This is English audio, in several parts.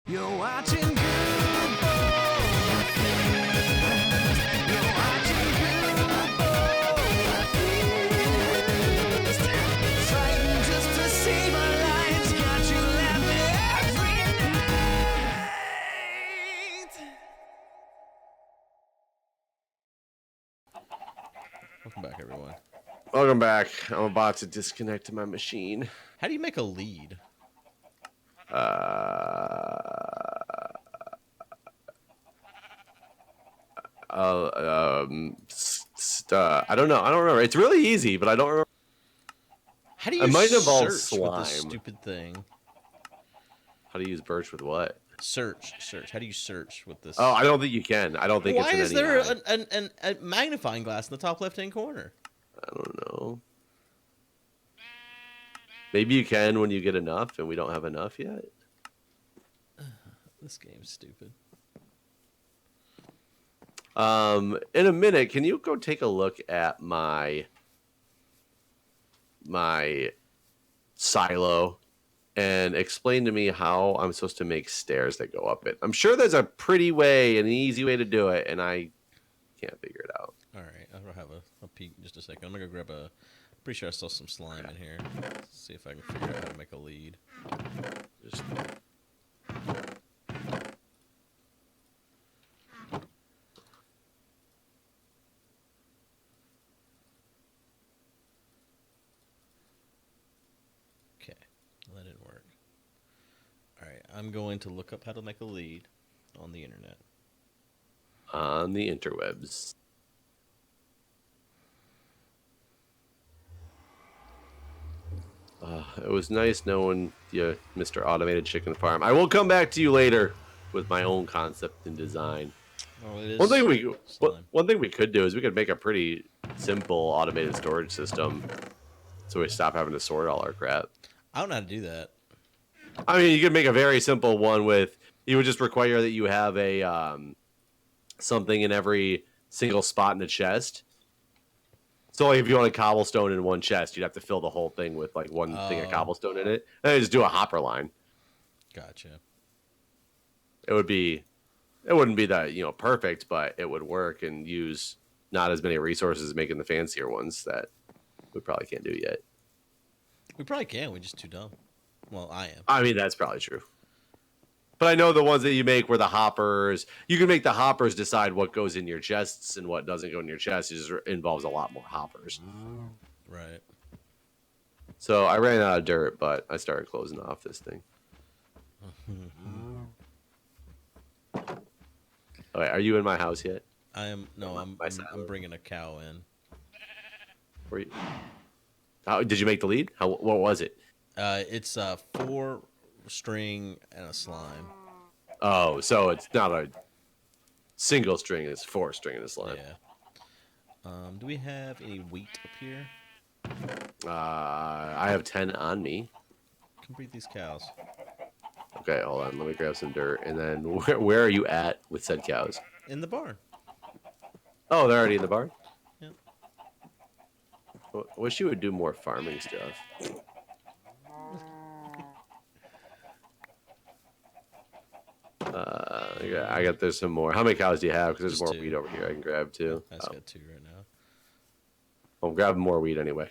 You're watching Good Boy Feast. You're watching Good Boy Feast. Fighting just to save our lives. Got you laughing every night. Welcome back, everyone. Welcome back. I'm about to disconnect my machine. How do you make a lead? I don't know. I don't remember. It's really easy, but I don't remember. How do you It might involve search with this slime. stupid thing? How to use birch with what? Search. How do you search with this? Oh, I don't think you can. I don't think Why it's in is any there eye. a magnifying glass in the top left-hand corner? I don't know. Maybe you can when you get enough, and we don't have enough yet. This game's stupid. In a minute, can you go take a look at my silo and explain to me how I'm supposed to make stairs that go up it? I'm sure there's a pretty way, an easy way to do it, and I can't figure it out. All right, I'll have a peek in just a second. I'm gonna go grab a. Pretty sure I saw some slime in here. Let's see if I can figure out how to make a lead. Just... Okay, that didn't work. All right, I'm going to look up how to make a lead on the internet. On the interwebs. It was nice knowing you, Mr. Automated Chicken Farm. I will come back to you later with my own concept and design. Oh, it is One thing we could do is we could make a pretty simple automated storage system, so we stop having to sort all our crap. I don't know how to do that. I mean, you could make a very simple one with. You would just require that you have a something in every single spot in the chest. So like if you want a cobblestone in one chest, you'd have to fill the whole thing with like one thing of cobblestone in it. And then just do a hopper line. Gotcha. It wouldn't be that, perfect, but it would work and use not as many resources as making the fancier ones that we probably can't do yet. We probably can. We're just too dumb. Well, I am. I mean, that's probably true. But I know the ones that you make where the hoppers, you can make the hoppers decide what goes in your chests and what doesn't go in your chests. It just involves a lot more hoppers. Right. So I ran out of dirt, but I started closing off this thing. Okay, are you in my house yet? I am. No, I'm bringing a cow in. Were you? How did you make the lead? What was it? It's 4 string and a slime. Oh, so it's not a single string; it's 4 string and a slime. Yeah. Do we have any wheat up here? I have 10 on me. Come breed these cows. Okay, hold on. Let me grab some dirt, and then where are you at with said cows? In the barn. Oh, they're already in the barn. Yeah. Wish you would do more farming stuff. I got there's some more. How many cows do you have? Because there's Just more 2. wheat over here I can grab too. I just got 2 right now. I'm grabbing more wheat anyway.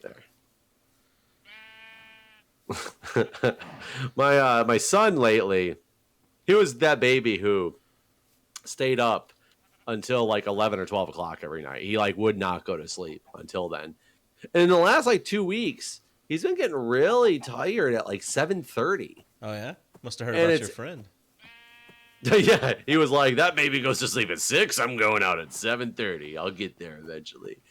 There. my son lately, he was that baby who stayed up until like 11 or 12 o'clock every night. He like would not go to sleep until then. And in the last like 2 weeks, he's been getting really tired at like 7:30. Oh yeah, must have heard about your friend. Yeah, he was like, that baby goes to sleep at 6. I'm going out at 7:30. I'll get there eventually.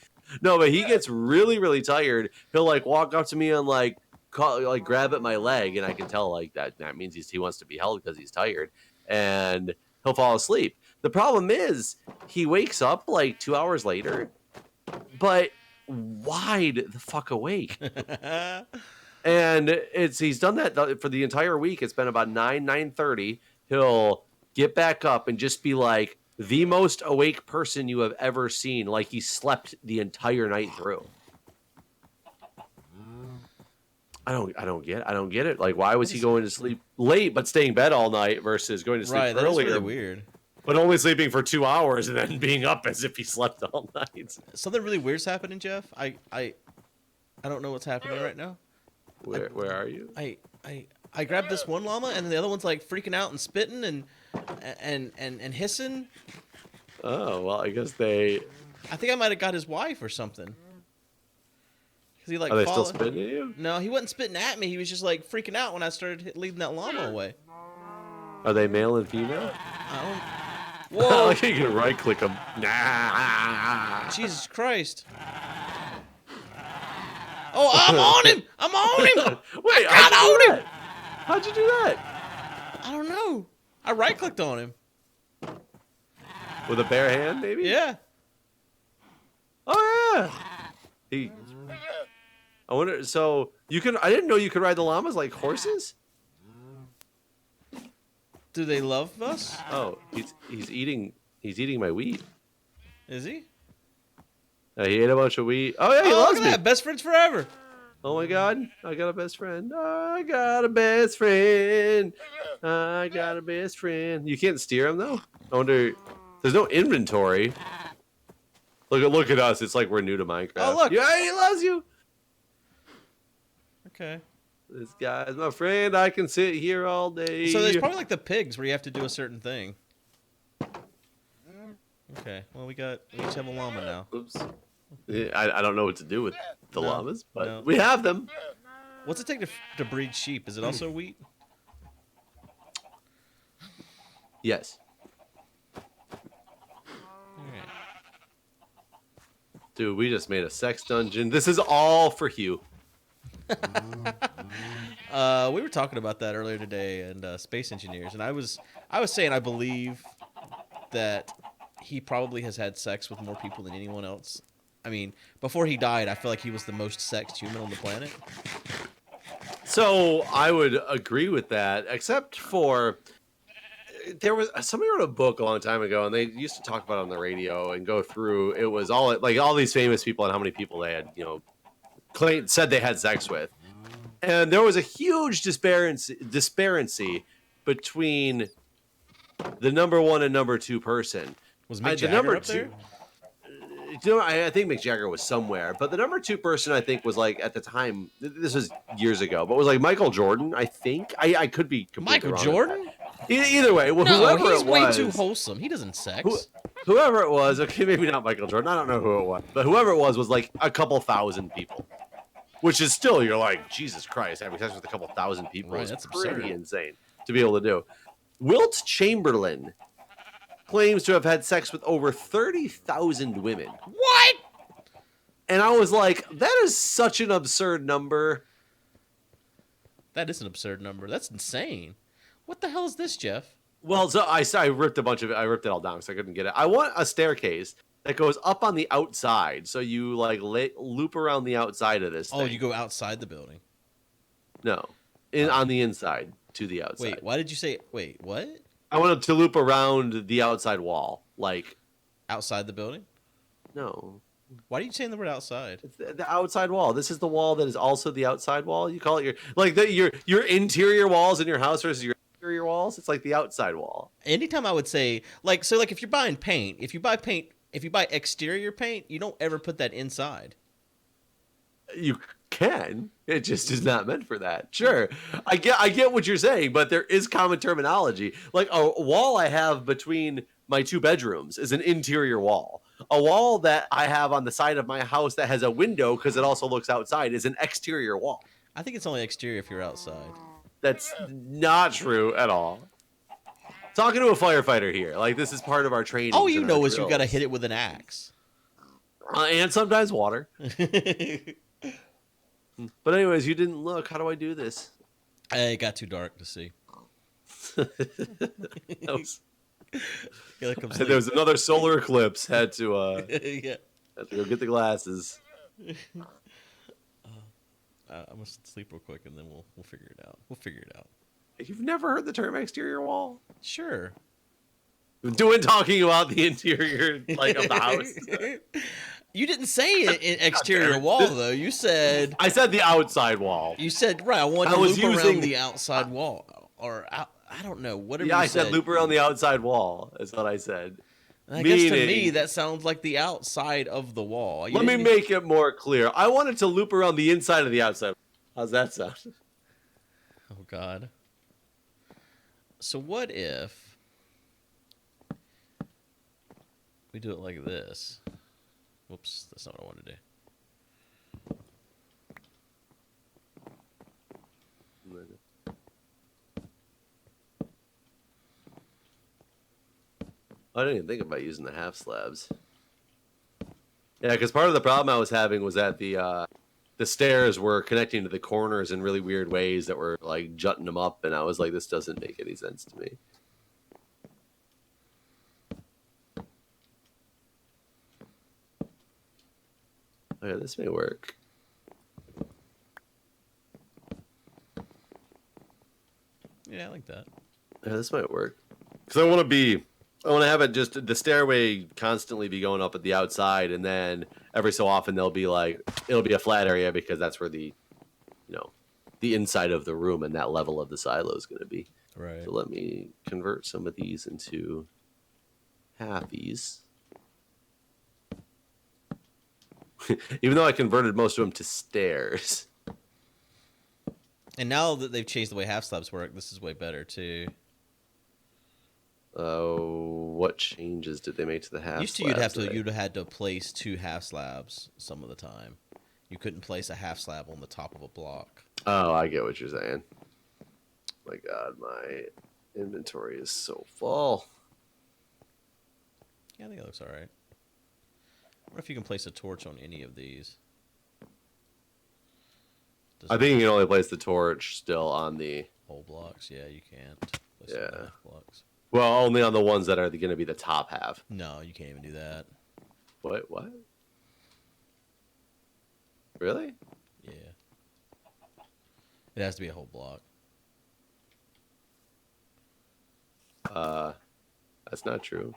No, but he gets really, really tired. He'll like walk up to me and like grab at my leg, and I can tell like that means he wants to be held because he's tired, and he'll fall asleep. The problem is he wakes up like 2 hours later, but wide the fuck awake. And he's done that for the entire week. It's been about 9:30. He'll get back up and just be like the most awake person you have ever seen. Like he slept the entire night through. I don't get it. Like, why was he going to sleep late but staying in bed all night versus going to sleep Right, that's earlier, really weird. but only sleeping for 2 hours and then being up as if he slept all night? Something really weird's happening, Jeff. I don't know what's happening right now. Where are you? I grabbed this one llama and the other one's like freaking out and spitting and hissing. Oh, well, I guess they... I think I might have got his wife or something. Cause he like Are they still followed- spitting at you? No, he wasn't spitting at me. He was just like freaking out when I started leading that llama away. Are they male and female? I don't. Whoa! Like, you can right-click them. Nah. Jesus Christ! Oh, I'm on him! I'm on him! Wait, I got on him! How'd you do that? I don't know. I right clicked on him. With a bare hand, maybe? Yeah. Oh, yeah. I wonder, so you can, I didn't know you could ride the llamas like horses? Do they love us? Oh, he's eating my wheat. Is he? He ate a bunch of wheat. Oh, yeah, he Oh, loves look me. at that! Best friends forever. Oh my God, I got a best friend. I got a best friend. I got a best friend. You can't steer him though. I wonder. There's no inventory. Look at us. It's like we're new to Minecraft. Oh, look. Yeah, he loves you. Okay. This guy's my friend. I can sit here all day. So there's probably like the pigs where you have to do a certain thing. Okay. Well, we each have a llama now. Oops. Yeah, I don't know what to do with the No, llamas, but no. we have them. What's it take to breed sheep? Is it also wheat? Yes. Alright. Dude, we just made a sex dungeon. This is all for Hugh. We were talking about that earlier today, and space engineers, and I was saying I believe that he probably has had sex with more people than anyone else. I mean, before he died, I feel like he was the most sexed human on the planet. So I would agree with that, except for there was somebody wrote a book a long time ago, and they used to talk about it on the radio and go through. It was all like all these famous people and how many people they had, said they had sex with, and there was a huge disparity between the number one and number two person. Was The Mick Jagger number up there? I think Mick Jagger was somewhere, but the number two person I think was like at the time. This was years ago, but was like Michael Jordan. I think I could be completely Michael wrong. Jordan? Either way, No, whoever he's it way was, too wholesome. He doesn't sex. whoever it was, okay, maybe not Michael Jordan. I don't know who it was, but whoever it was like a couple thousand people, which is still you're like Jesus Christ, having sex with a couple thousand people Right, is that's pretty absurd. insane to be able to do. Wilt Chamberlain claims to have had sex with over 30,000 women. What? And I was like, that is such an absurd number. That is an absurd number. That's insane. What the hell is this, Jeff? Well, so I ripped a bunch of it. I ripped it all down because I couldn't get it. I want a staircase that goes up on the outside. So you like loop around the outside of this Oh, thing. you go outside the building. No, on the inside to the outside. Wait, why did you say... Wait, what? I wanted to loop around the outside wall. Like, Outside the building? no. Why are you saying the word outside? It's the outside wall. This is the wall that is also the outside wall. You call it your interior walls in your house versus your exterior walls. It's like the outside wall. Anytime I would say... like if you're buying paint, if you buy exterior paint, you don't ever put that inside. You can. It just is not meant for that. Sure. I get what you're saying, but there is common terminology. Like a wall I have between my two bedrooms is an interior wall. A wall that I have on the side of my house that has a window because it also looks outside is an exterior wall. I think it's only exterior if you're outside. That's not true at all. Talking to a firefighter here. Like, this is part of our training. All you know is you got to hit it with an axe. And sometimes water. But anyways, you didn't look. How do I do this? It got too dark to see. That was- Here comes there was another solar eclipse. Had to yeah. go get the glasses. I'm gonna sleep real quick and then we'll figure it out. We'll figure it out. You've never heard the term exterior wall? Sure. Talking about the interior like of the house. You didn't say exterior wall though. You said I said the outside wall. you said right. I want to loop around the outside wall, or I don't know. Whatever. Yeah, you I said loop around the outside wall. Is what I said. I guess to me that sounds like the outside of the wall. Let me make it more clear. I wanted to loop around the inside of the outside. How's that sound? Oh God. So what if we do it like this? Whoops, that's not what I want to do. I didn't even think about using the half slabs. Yeah, because part of the problem I was having was that the stairs were connecting to the corners in really weird ways that were like jutting them up, and I was like, this doesn't make any sense to me. Okay, this may work. Yeah, I like that. Yeah, this might work. Because I want to have it just the stairway constantly be going up at the outside, and then every so often it'll be a flat area because that's where the inside of the room and that level of the silo is going to be. Right. So let me convert some of these into halfies. Even though I converted most of them to stairs. And now that they've changed the way half slabs work, this is way better too. What changes did they make to the half Used to slabs? you'd have had to place 2 half slabs some of the time. You couldn't place a half slab on the top of a block. Oh, I get what you're saying. My God, my inventory is so full. Yeah, I think it looks all right. I wonder if you can place a torch on any of these. I think you can only place the torch still on the whole blocks. Yeah, you can't. Place it on the half blocks. Well, only on the ones that are going to be the top half. No, you can't even do that. What? Really? Yeah. It has to be a whole block. That's not true.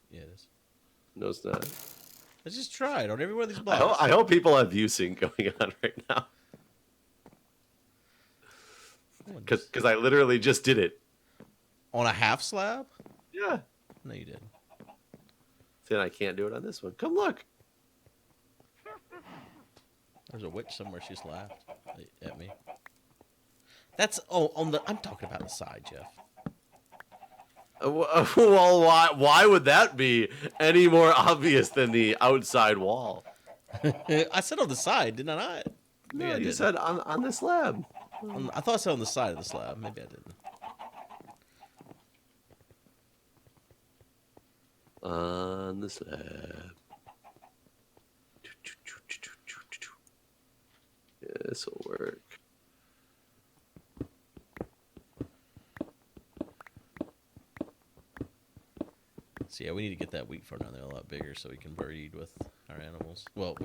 Yeah, it is. No, it's not. Let's just try it on every one of these blocks. I hope people have view sync going on right now. Because I literally just did it. On a half slab? Yeah. No, you didn't. Then I can't do it on this one. Come look. There's a witch somewhere. She just laughed at me. That's I'm talking about the side, Jeff. Well, why would that be any more obvious than the outside wall? I said on the side, didn't I not? Maybe No, I you didn't. said on the slab. I thought I said on the side of the slab. Maybe I didn't. On the slab. This will work. So yeah, we need to get that wheat farm down there a lot bigger so we can breed with our animals. Well,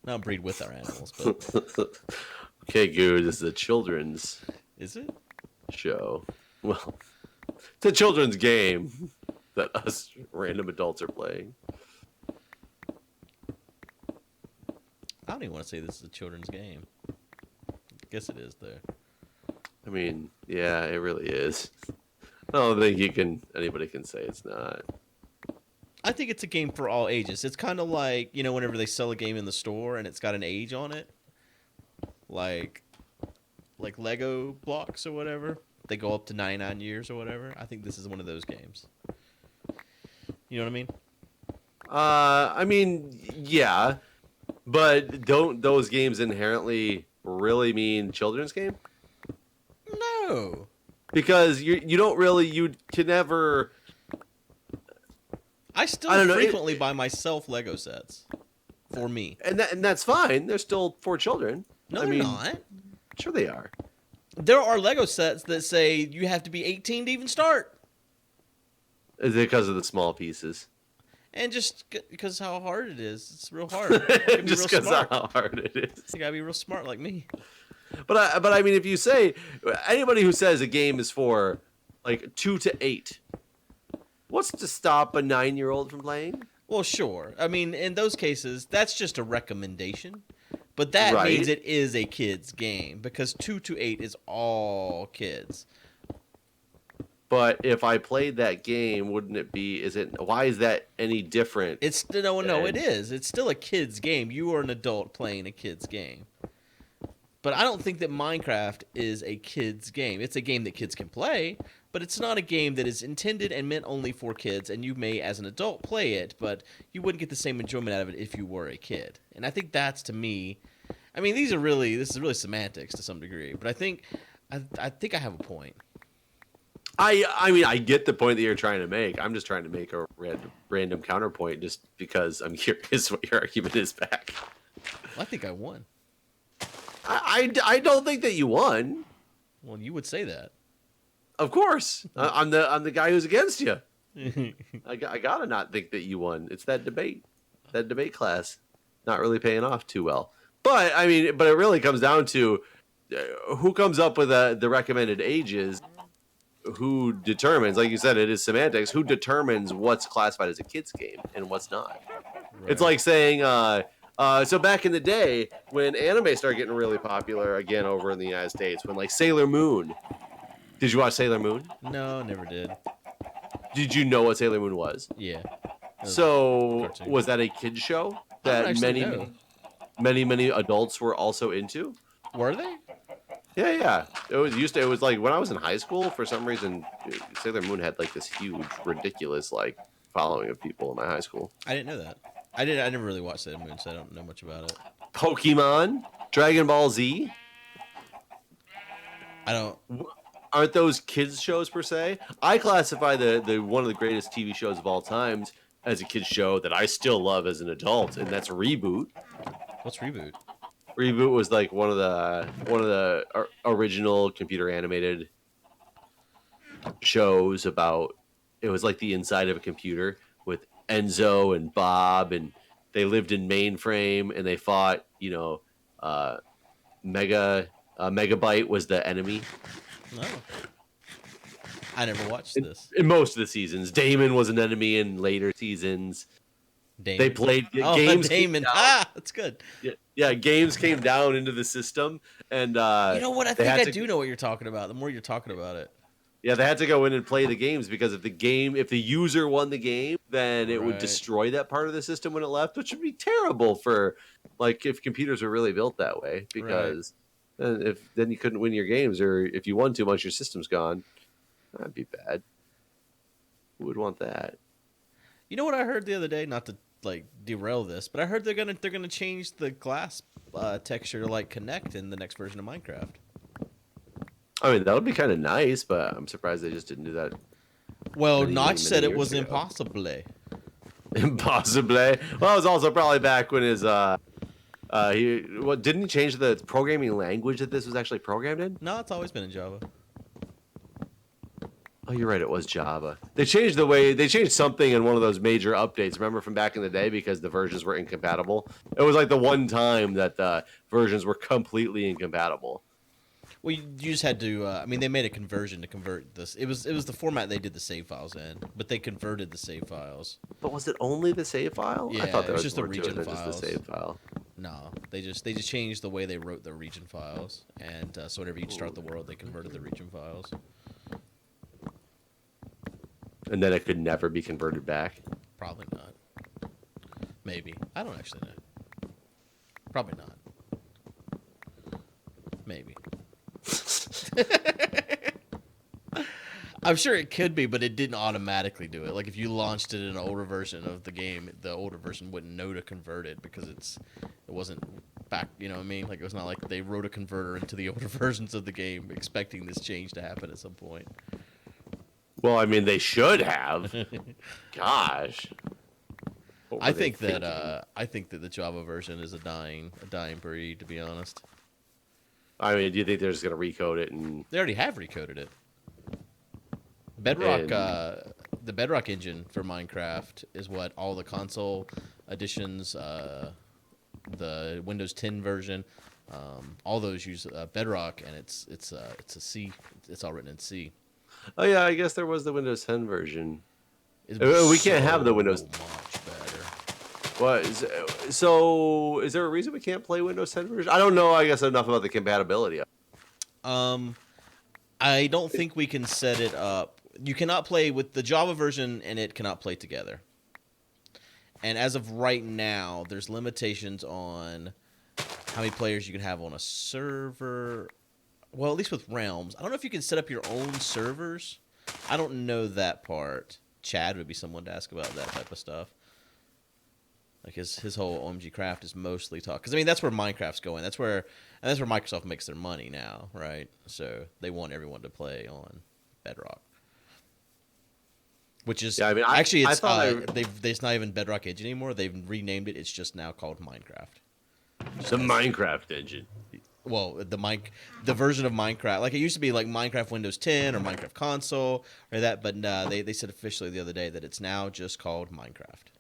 not breed with our animals, but Okay, Guude, this is a children's is it? show. Well, it's a children's game that us random adults are playing. I don't even want to say this is a children's game. I guess it is though. I mean, yeah, it really is. I don't think anybody can say it's not. I think it's a game for all ages. It's kind of like, whenever they sell a game in the store and it's got an age on it, like Lego blocks or whatever. They go up to 99 years or whatever. I think this is one of those games. You know what I mean? I mean, yeah, but don't those games inherently really mean children's game? No. Because you can never. I still frequently buy myself Lego sets for me. And that's fine. They're still for children. No, they're not. Sure they are. There are Lego sets that say you have to be 18 to even start. Is it because of the small pieces? And just because how hard it is. It's real hard. You gotta be Just real because smart. how hard it is. You gotta be real smart like me. But I mean, if you say anybody who says a game is for like 2 to 8, what's to stop a 9-year-old from playing? Well, sure. I mean, in those cases, that's just a recommendation. But that Right. means it is a kid's game because 2 to 8 is all kids. But if I played that game, wouldn't it be? Why is that any different? It's no, it is. It's still a kid's game. You are an adult playing a kid's game. But I don't think that Minecraft is a kid's game. It's a game that kids can play, but it's not a game that is intended and meant only for kids. And you may, as an adult, play it, but you wouldn't get the same enjoyment out of it if you were a kid. And I think that's, to me, I mean, this is really semantics to some degree. But I think I have a point. I mean, I get the point that you're trying to make. I'm just trying to make a random counterpoint just because I'm curious what your argument is back. Well, I think I won. I don't think that you won. Well, you would say that. Of course, I'm the guy who's against you. I gotta not think that you won. It's that debate class, not really paying off too well. But I mean, it really comes down to who comes up with the recommended ages. Who determines, like you said, it is semantics. Who determines what's classified as a kid's game and what's not? Right. It's like saying, so back in the day when anime started getting really popular again over in the United States, when like Sailor Moon. Did you watch Sailor Moon? No, never did. Did you know what Sailor Moon was? Yeah. So was that a kid's show that many adults were also into? Were they? Yeah. It was like when I was in high school, for some reason, Sailor Moon had like this huge, ridiculous like following of people in my high school. I didn't know that. I never really watched Sailor Moon, so I don't know much about it. Pokemon, Dragon Ball Z. Aren't those kids shows per se? I classify the one of the greatest TV shows of all times as a kids show that I still love as an adult, and that's Reboot. What's Reboot? Reboot was like one of the original computer animated shows about. It was like the inside of a computer with Enzo and Bob, and they lived in mainframe and they fought. Megabyte was the enemy. No, I never watched this. In most of the seasons, Damon was an enemy in later seasons. Damon. They played games. Damon. That's good. Yeah, games came down into the system, and you know what? I think I do know what you're talking about. The more you're talking about it. Yeah, they had to go in and play the games because if the user won the game, then it would destroy that part of the system when it left, which would be terrible for like if computers were really built that way. Because then you couldn't win your games, or if you won too much, your system's gone. That'd be bad. Who would want that? You know what I heard the other day? Not to like derail this, but I heard they're gonna change the glass texture to like connect in the next version of Minecraft. I mean, that would be kind of nice, but I'm surprised they just didn't do that. Well, Notch said it was impossible. Impossible. Well, it was also probably back when his didn't he change the programming language that this was actually programmed in? No, it's always been in Java. Oh, you're right. It was Java. They changed something in one of those major updates. Remember from back in the day because the versions were incompatible. It was like the one time that the versions were completely incompatible. Well, you just had to. I mean, they made a conversion to convert this. It was the format they did the save files in, but they converted the save files. But was it only the save file? Yeah, I thought there was just more the region to it than files. just the save file. No, they just changed the way they wrote the region files, and so whenever you start the world, they converted the region files. And then it could never be converted back. Probably not. Maybe. I don't actually know. Probably not. Maybe. I'm sure it could be, but it didn't automatically do it. Like if you launched it in an older version of the game, the older version wouldn't know to convert it because it wasn't back. You know what I mean? Like it was not like they wrote a converter into the older versions of the game expecting this change to happen at some point. Well, I mean, they should have. Gosh. I think that the Java version is a dying breed, to be honest. I mean, do you think they're just gonna recode it and They already have recoded it. Bedrock, the Bedrock engine for Minecraft is what all the console editions, the Windows 10 version, all those use Bedrock, and it's a C. It's all written in C. Oh yeah, I guess there was the Windows 10 version. We can't have the Windows. Much better. What is, so is there a reason we can't play Windows 10 version? I don't know, I guess, enough about the compatibility. I don't think we can set it up. You cannot play with the Java version, and it cannot play together. And as of right now, there's limitations on how many players you can have on a server. Well, at least with Realms. I don't know if you can set up your own servers. I don't know that part. Chad would be someone to ask about that type of stuff. Like his whole OMG Craft is mostly talk, because I mean that's where Minecraft's going. That's where Microsoft makes their money now, right? So they want everyone to play on Bedrock, which is Yeah, I mean, actually I it's thought it's not even Bedrock Edge anymore. They've renamed it. It's just now called Minecraft. the Minecraft engine. Well, the version of Minecraft, like it used to be like Minecraft Windows 10 or Minecraft Console or that, but they said officially the other day that it's now just called Minecraft.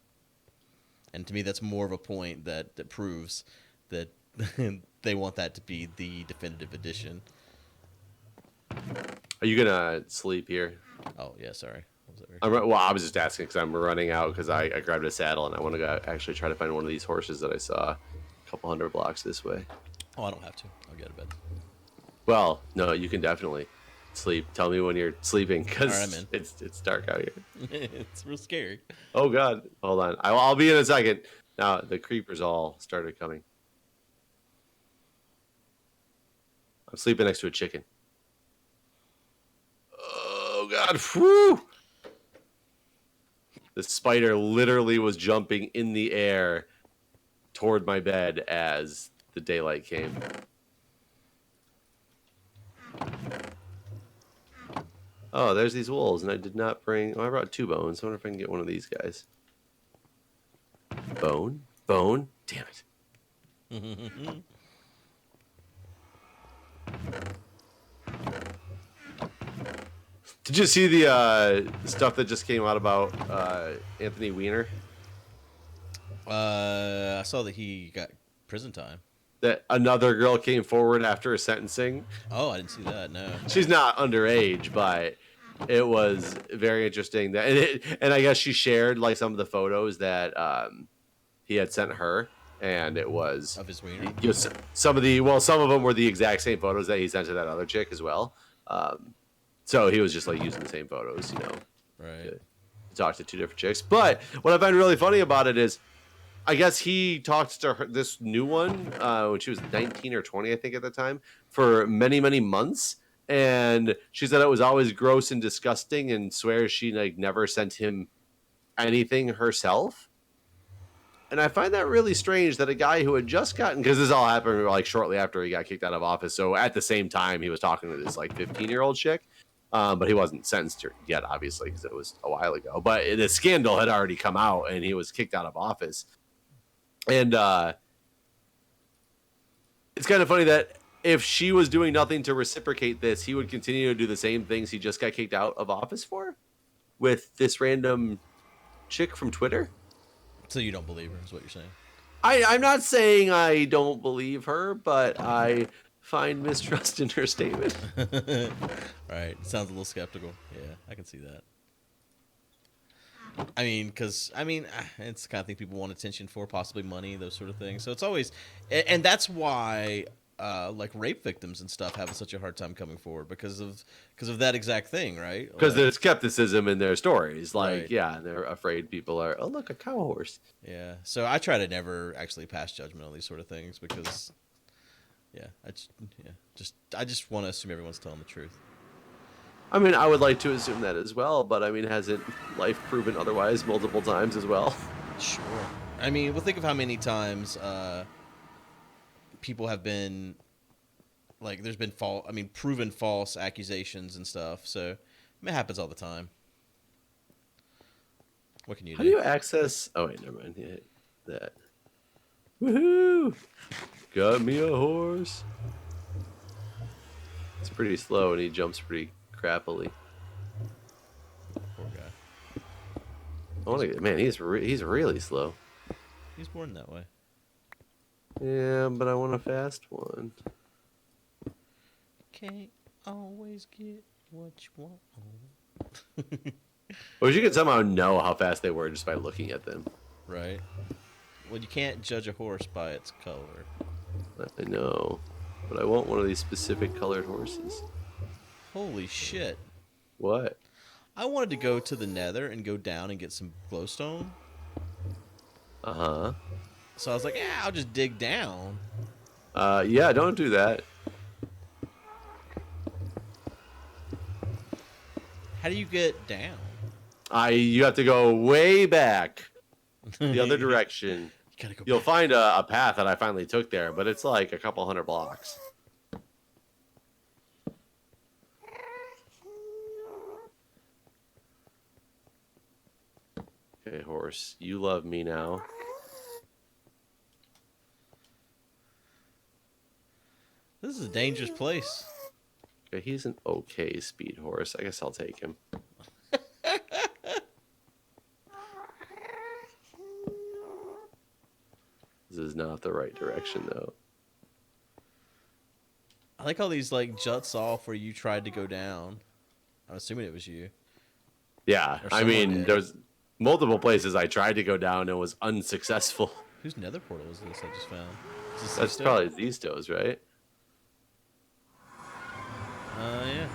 And to me, that's more of a point that proves that they want that to be the definitive edition. Are you gonna sleep here? Oh yeah, sorry. Well, I was just asking because I'm running out because I grabbed a saddle and I want to go actually try to find one of these horses that I saw a couple hundred blocks this way. Oh, I don't have to. I'll get to bed. Well, no, you can definitely sleep. Tell me when you're sleeping because All right, man. it's dark out here. It's real scary. Oh God, hold on. I'll be in a second. Now the creepers all started coming. I'm sleeping next to a chicken. Oh God, whew! The spider literally was jumping in the air toward my bed as the daylight came. Oh, there's these wolves, and I did not bring... Oh, I brought 2 bones. I wonder if I can get one of these guys. Bone? Bone? Damn it. Did you see the stuff that just came out about Anthony Weiner? I saw that he got prison time. That another girl came forward after her sentencing. Oh, I didn't see that. No. She's not underage, but it was very interesting that, and I guess she shared like some of the photos that he had sent her, and it was Of his wiener? some of them were the exact same photos that he sent to that other chick as well. So he was just like using the same photos, Right. to talk to 2 different chicks. But what I find really funny about it is, I guess he talked to her, this new one, when she was 19 or 20, I think at the time, for many, many months. And she said it was always gross and disgusting and swears she like never sent him anything herself. And I find that really strange that a guy who had just gotten, because this all happened like shortly after he got kicked out of office. So at the same time, he was talking to this like 15-year-old chick. But he wasn't sentenced yet, obviously, because it was a while ago. But the scandal had already come out, and he was kicked out of office. And it's kind of funny that if she was doing nothing to reciprocate this, he would continue to do the same things he just got kicked out of office for with this random chick from Twitter. So you don't believe her, is what you're saying? I'm not saying I don't believe her, but I find mistrust in her statement. Right. Sounds a little skeptical. Yeah, I can see that. I mean, it's the kind of thing people want attention for, possibly money, those sort of things. So it's always, and that's why, like rape victims and stuff have such a hard time coming forward because of that exact thing, right? Because there's skepticism in their stories, like Right. yeah, and they're afraid people are. Oh, look, a cow horse. Yeah. So I try to never actually pass judgment on these sort of things because, I just want to assume everyone's telling the truth. I mean, I would like to assume that as well, but I mean, hasn't life proven otherwise multiple times as well? Sure. I mean, well, think of how many times people have been, like, there's been proven false accusations and stuff. So it happens all the time. What can you do? How do you access? Oh wait, never mind. Yeah, that. Woohoo! Got me a horse. It's pretty slow, and he jumps pretty crappily. Poor guy. I want to. Man, he's really slow. He's born that way. Yeah, but I want a fast one. Can't always get what you want. Or you can somehow know how fast they were just by looking at them. Right. Well, you can't judge a horse by its color. I know, but I want one of these specific colored horses. Holy shit! What? I wanted to go to the Nether and go down and get some glowstone. Uh-huh. So I was like, yeah, I'll just dig down. Yeah, don't do that. How do you get down? You have to go way back the other direction. You gotta go You'll back. find a path that I finally took there, but it's like a couple hundred blocks. Okay, horse, you love me now. This is a dangerous place. Okay, he's an okay speed horse. I guess I'll take him. This is not the right direction, though. I like how these like juts off where you tried to go down. I'm assuming it was you. Yeah, Or I someone mean, did. there's multiple places I tried to go down and was unsuccessful. Whose nether portal is this I just found? Is this That's Zisto? probably Zistos, right? Yeah.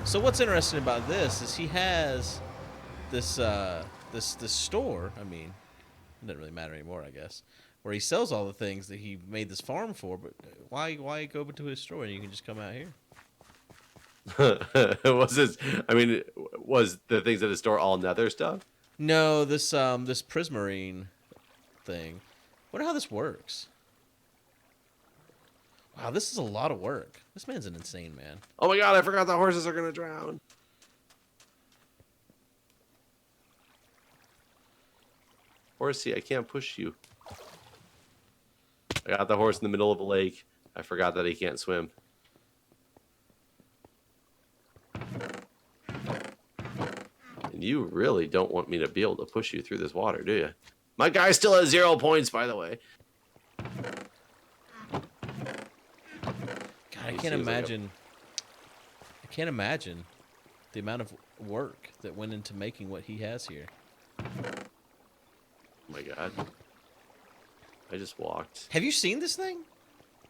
So what's interesting about this is he has this this store. I mean, it doesn't really matter anymore, I guess. Where he sells all the things that he made this farm for. But why go to his store and you can just come out here? Was this? I mean, was the things at the store all Nether stuff? No, this prismarine thing. Wonder how this works. Wow, this is a lot of work. This man's an insane man. Oh my god! I forgot the horses are gonna drown. Horsey, I can't push you. I got the horse in the middle of a lake. I forgot that he can't swim. And you really don't want me to be able to push you through this water, do you? My guy still has 0 points, by the way. God, I He can't seems like a- imagine. I can't imagine the amount of work that went into making what he has here. Oh my god. I just walked. Have you seen this thing?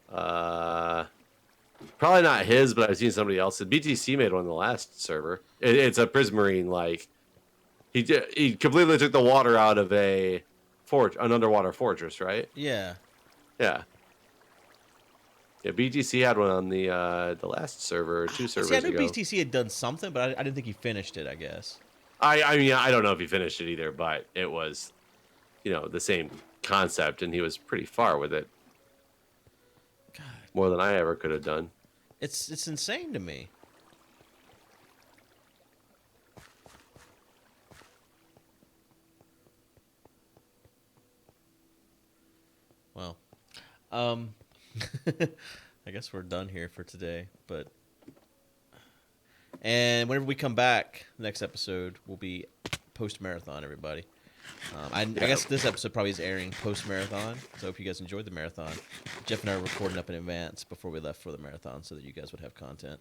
Probably not his, but I've seen somebody else's. BTC made one in the last server. It's a prismarine, like he completely took the water out of an underwater fortress, right? Yeah. Yeah. Yeah, BTC had one on the last server, or 2 servers See, I knew ago. BTC had done something, but I didn't think he finished it. I guess. I mean, I don't know if he finished it either, but it was, the same concept, and he was pretty far with it. God, More than I ever could have done. it's insane to me. Well, I guess we're done here for today. And whenever we come back, next episode will be post marathon. Everybody, I guess this episode probably is airing post marathon. So I hope you guys enjoyed the marathon. Jeff and I were recording up in advance before we left for the marathon, so that you guys would have content.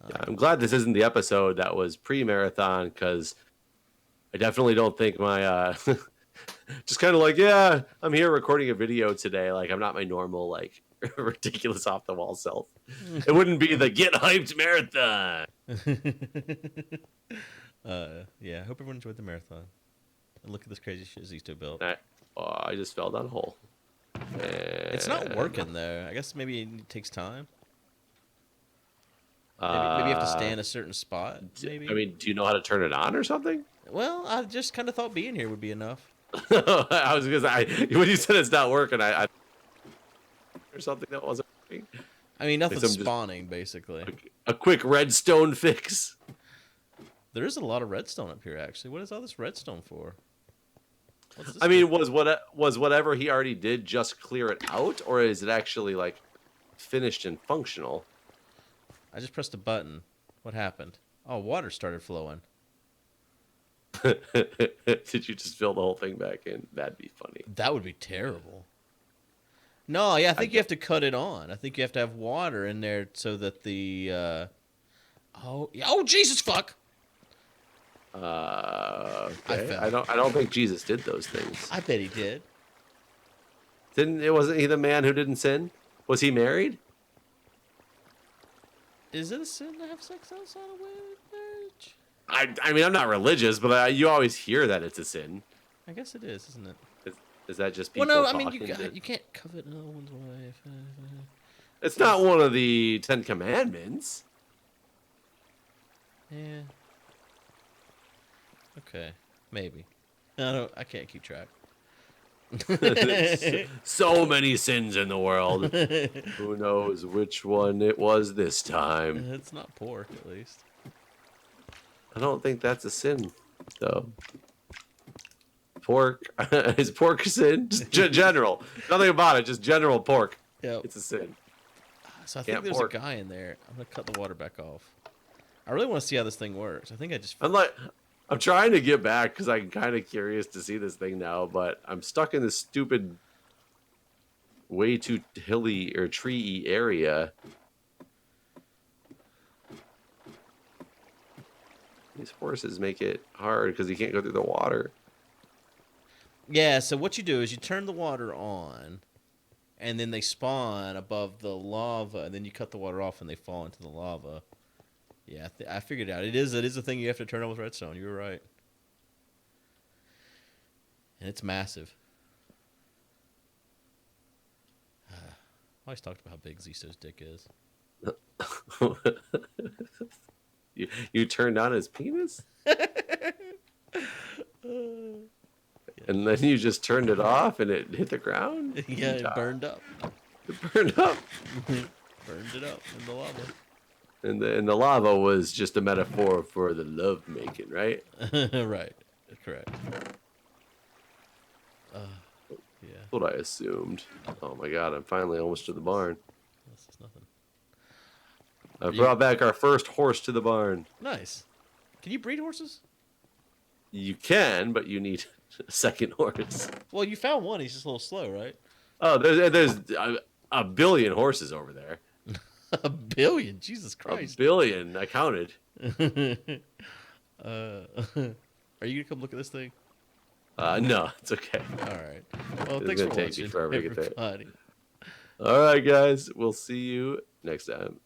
Yeah, I'm glad this isn't the episode that was pre-marathon, because I definitely don't think my just kind of like, yeah, I'm here recording a video today. Like, I'm not my normal, like, ridiculous off the wall self. It wouldn't be the get hyped marathon. Yeah, I hope everyone enjoyed the marathon. And look at this crazy shit Zisto built. I just fell down a hole. It's not working though. I guess maybe it takes time. Maybe you have to stay in a certain spot. Maybe. I mean, do you know how to turn it on or something? Well, I just kind of thought being here would be enough. I was gonna say, when you said it's not working, I or something that wasn't working. I mean, nothing's some just- spawning basically. A quick redstone fix. There is a lot of redstone up here, actually. What is all this redstone for? What's this I mean, do? was whatever he already did just clear it out, or is it actually like finished and functional? I just pressed a button. What happened? Oh, water started flowing. Did you just fill the whole thing back in? That'd be funny. That would be terrible. No, yeah, I think you have to cut it on. I think you have to have water in there so that the oh Jesus fuck! Okay. fell. I don't think Jesus did those things. I bet he did. Wasn't he the man who didn't sin? Was he married? Is it a sin to have sex outside of marriage? I mean, I'm not religious, but you always hear that it's a sin. I guess it is, isn't it? Is that just people Well, no, I talking? mean, you can't covet another one's wife. It's not one of the 10 Commandments. Yeah. Okay, maybe. I can't keep track. So many sins in the world. Who knows which one it was this time? It's not pork, at least. I don't think that's a sin, though. Pork is pork a sin? Just general, nothing about it. Just general pork. Yeah. It's a sin. So I think Can't there's pork. a guy in there. I'm gonna cut the water back off. I really want to see how this thing works. I think I just. I'm trying to get back because I'm kind of curious to see this thing now, but I'm stuck in this stupid, way too hilly or tree-y area. These horses make it hard because you can't go through the water. Yeah. So what you do is you turn the water on, and then they spawn above the lava, and then you cut the water off, and they fall into the lava. Yeah, I figured it out. It is a thing you have to turn on with redstone. You were right. And it's massive. I always talked about how big Zisto's dick is. You turned on his penis? And then you just turned it off and it hit the ground? Yeah, it burned up. It burned up. Burned it up in the lava. And the lava was just a metaphor for the love making, right? Right. Correct. Yeah. That's what I assumed. Oh my god, I'm finally almost to the barn. This is nothing. I brought back our first horse to the barn. Nice. Can you breed horses? You can, but you need a second horse. Well, you found one. He's just a little slow, right? Oh, there's a billion horses over there. A billion? Jesus A Christ. billion. I counted. Are you gonna come look at this thing? No, it's okay. All right. Well, It's thanks for gonna take me watching, forever to get there. everybody. All right, guys. We'll see you next time.